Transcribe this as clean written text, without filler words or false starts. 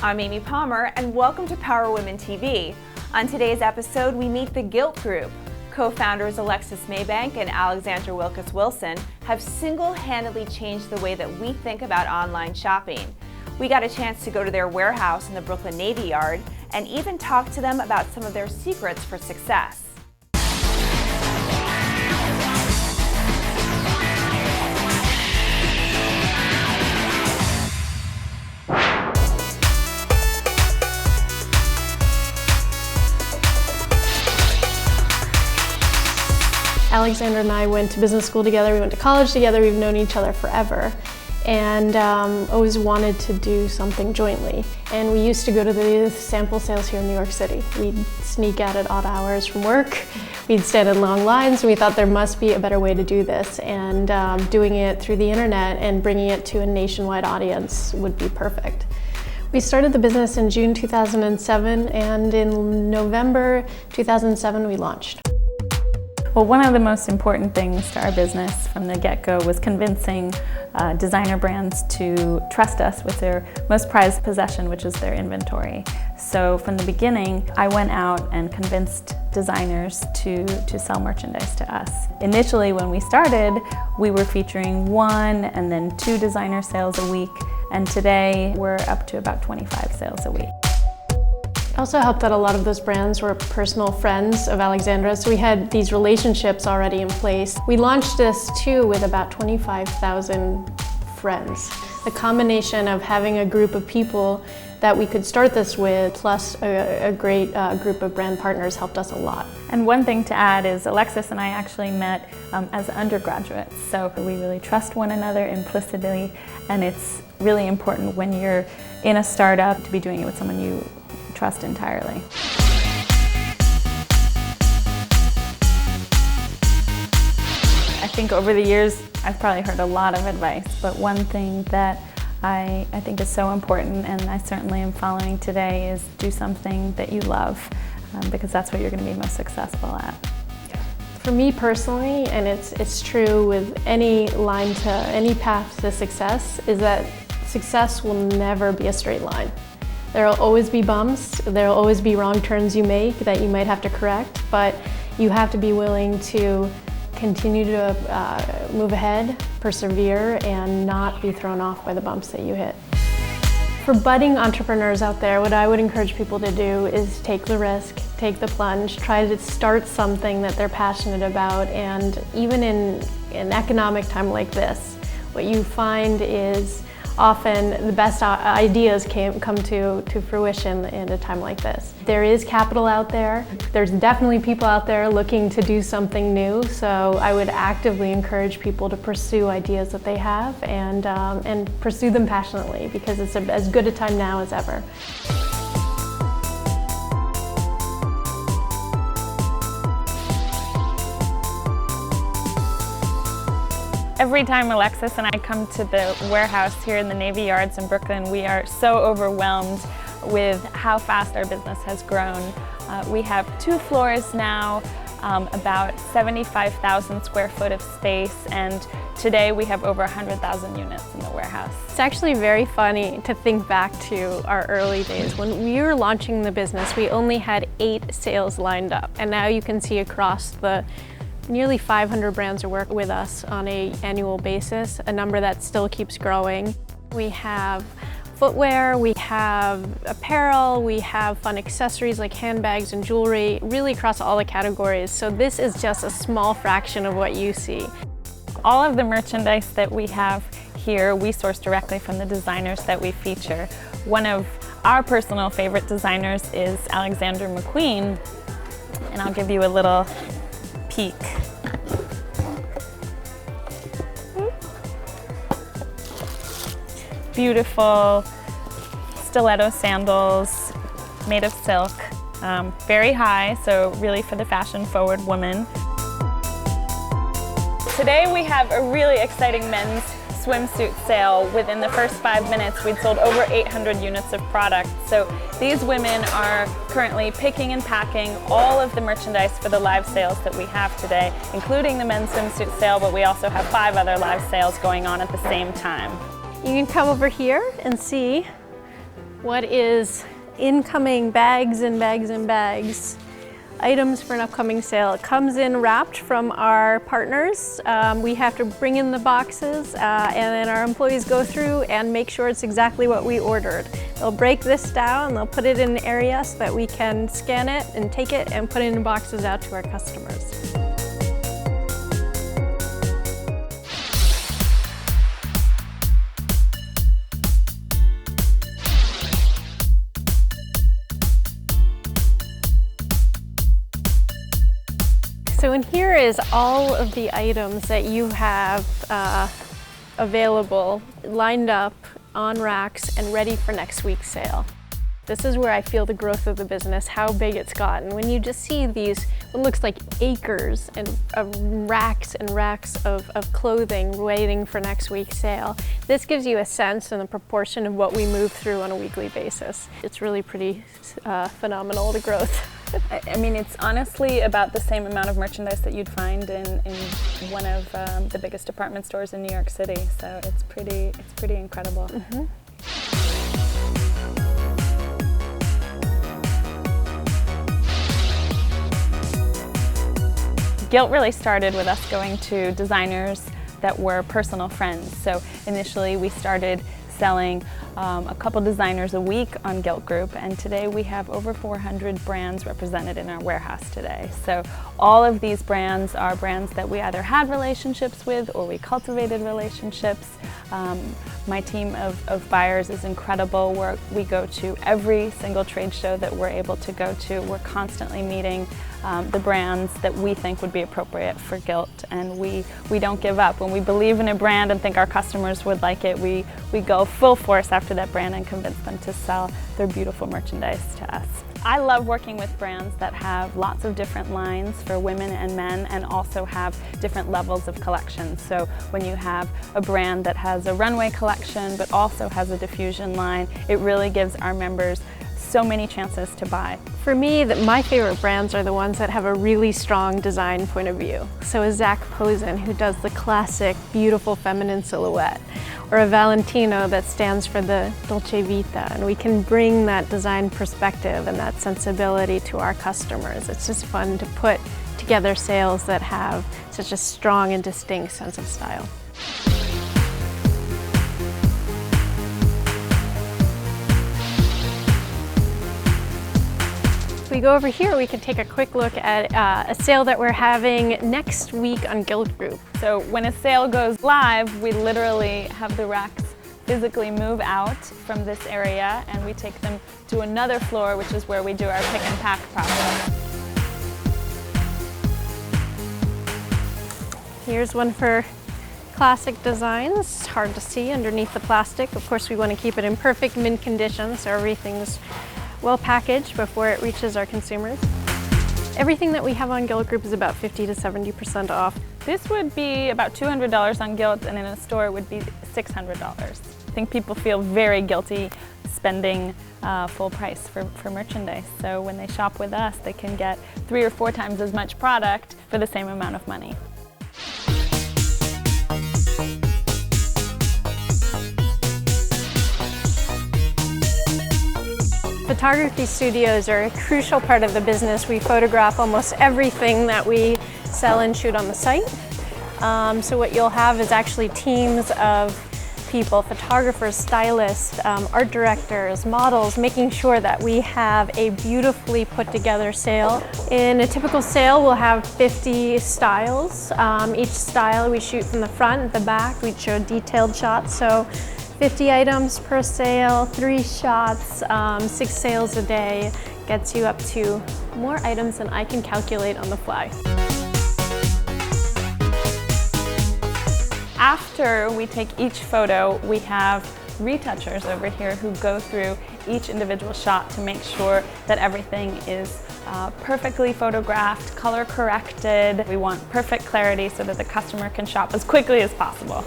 I'm Amy Palmer, and welcome to PowerWomenTV. On today's episode, we meet the Gilt Group. Co-founders Alexis Maybank and Alexandra Wilkes-Wilson have single-handedly changed the way that we think about online shopping. We got a chance to go to their warehouse in the Brooklyn Navy Yard and even talk to them about some of their secrets for success. Alexandra and I went to business school together, we went to college together, we've known each other forever, and always wanted to do something jointly. And we used to go to the sample sales here in New York City. We'd sneak out at odd hours from work, we'd stand in long lines, and we thought there must be a better way to do this, and doing it through the internet and bringing it to a nationwide audience would be perfect. We started the business in June 2007, and in November 2007 we launched. Well, one of the most important things to our business from the get-go was convincing designer brands to trust us with their most prized possession, which is their inventory. So from the beginning, I went out and convinced designers to sell merchandise to us. Initially, when we started, we were featuring 1 and then 2 designer sales a week, and today we're up to about 25 sales a week. It also helped that a lot of those brands were personal friends of Alexandra's, so we had these relationships already in place. We launched this too with about 25,000 friends. The combination of having a group of people that we could start this with, plus a great group of brand partners, helped us a lot. And one thing to add is Alexis and I actually met as undergraduates, so we really trust one another implicitly, and it's really important when you're in a startup to be doing it with someone you trust entirely. I think over the years I've probably heard a lot of advice, but one thing that I think is so important, and I certainly am following today, is do something that you love, because that's what you're going to be most successful at. For me personally, and it's true with any path to success, is that success will never be a straight line. There will always be bumps, there will always be wrong turns you make that you might have to correct, but you have to be willing to continue to move ahead, persevere, and not be thrown off by the bumps that you hit. For budding entrepreneurs out there, what I would encourage people to do is take the risk, take the plunge, try to start something that they're passionate about, and even in an economic time like this, what you find is often the best ideas come to fruition in a time like this. There is capital out there. There's definitely people out there looking to do something new, so I would actively encourage people to pursue ideas that they have and pursue them passionately, because it's as good a time now as ever. Every time Alexis and I come to the warehouse here in the Navy Yards in Brooklyn, we are so overwhelmed with how fast our business has grown. We have 2 floors now, about 75,000 square foot of space, and today we have over 100,000 units in the warehouse. It's actually very funny to think back to our early days. When we were launching the business, we only had 8 sales lined up, and now you can see across the nearly 500 brands who work with us on an annual basis, a number that still keeps growing. We have footwear, we have apparel, we have fun accessories like handbags and jewelry, really across all the categories. So this is just a small fraction of what you see. All of the merchandise that we have here, we source directly from the designers that we feature. One of our personal favorite designers is Alexander McQueen, and I'll give you a little peek. Beautiful stiletto sandals made of silk, very high, so really for the fashion-forward woman. Today we have a really exciting men's swimsuit sale. Within the first 5 minutes, we'd sold over 800 units of product. So these women are currently picking and packing all of the merchandise for the live sales that we have today, including the men's swimsuit sale, but we also have 5 other live sales going on at the same time. You can come over here and see What is incoming bags and bags and bags? Items for an upcoming sale. It comes in wrapped from our partners. We have to bring in the boxes and then our employees go through and make sure it's exactly what we ordered. They'll break this down, they'll put it in an area so that we can scan it and take it and put it in boxes out to our customers. So in here is all of the items that you have available, lined up on racks and ready for next week's sale. This is where I feel the growth of the business, how big it's gotten. When you just see these, what looks like acres of racks and racks of clothing waiting for next week's sale, this gives you a sense and a proportion of what we move through on a weekly basis. It's really pretty phenomenal, the growth. I mean, it's honestly about the same amount of merchandise that you'd find in one of the biggest department stores in New York City. So it's pretty incredible. Mm-hmm. Gilt really started with us going to designers that were personal friends. So initially we started selling a couple designers a week on Gilt Group, and today we have over 400 brands represented in our warehouse today. So all of these brands are brands that we either had relationships with or we cultivated relationships. My team of buyers is incredible. We go to every single trade show that we're able to go to. We're constantly meeting the brands that we think would be appropriate for Gilt, and we don't give up. When we believe in a brand and think our customers would like it, we go full force after that brand and convince them to sell their beautiful merchandise to us. I love working with brands that have lots of different lines for women and men and also have different levels of collections. So when you have a brand that has a runway collection but also has a diffusion line, it really gives our members so many chances to buy. For me, my favorite brands are the ones that have a really strong design point of view. So a Zac Posen, who does the classic, beautiful feminine silhouette, or a Valentino that stands for the Dolce Vita, and we can bring that design perspective and that sensibility to our customers. It's just fun to put together sales that have such a strong and distinct sense of style. If we go over here, we can take a quick look at a sale that we're having next week on Gilt Group. So when a sale goes live, we literally have the racks physically move out from this area and we take them to another floor, which is where we do our pick and pack process. Here's one for classic designs. It's hard to see underneath the plastic. Of course, we want to keep it in perfect mint condition, so everything's well packaged before it reaches our consumers. Everything that we have on Gilt Group is about 50 to 70% off. This would be about $200 on Gilt, and in a store it would be $600. I think people feel very guilty spending full price for merchandise. So when they shop with us, they can get 3 or 4 times as much product for the same amount of money. Photography studios are a crucial part of the business. We photograph almost everything that we sell and shoot on the site. So what you'll have is actually teams of people, photographers, stylists, art directors, models, making sure that we have a beautifully put together sale. In a typical sale, we'll have 50 styles. Each style we shoot from the front and the back. We show detailed shots. So 50 items per sale, 3 shots, 6 sales a day gets you up to more items than I can calculate on the fly. After we take each photo, we have retouchers over here who go through each individual shot to make sure that everything is perfectly photographed, color corrected. We want perfect clarity so that the customer can shop as quickly as possible.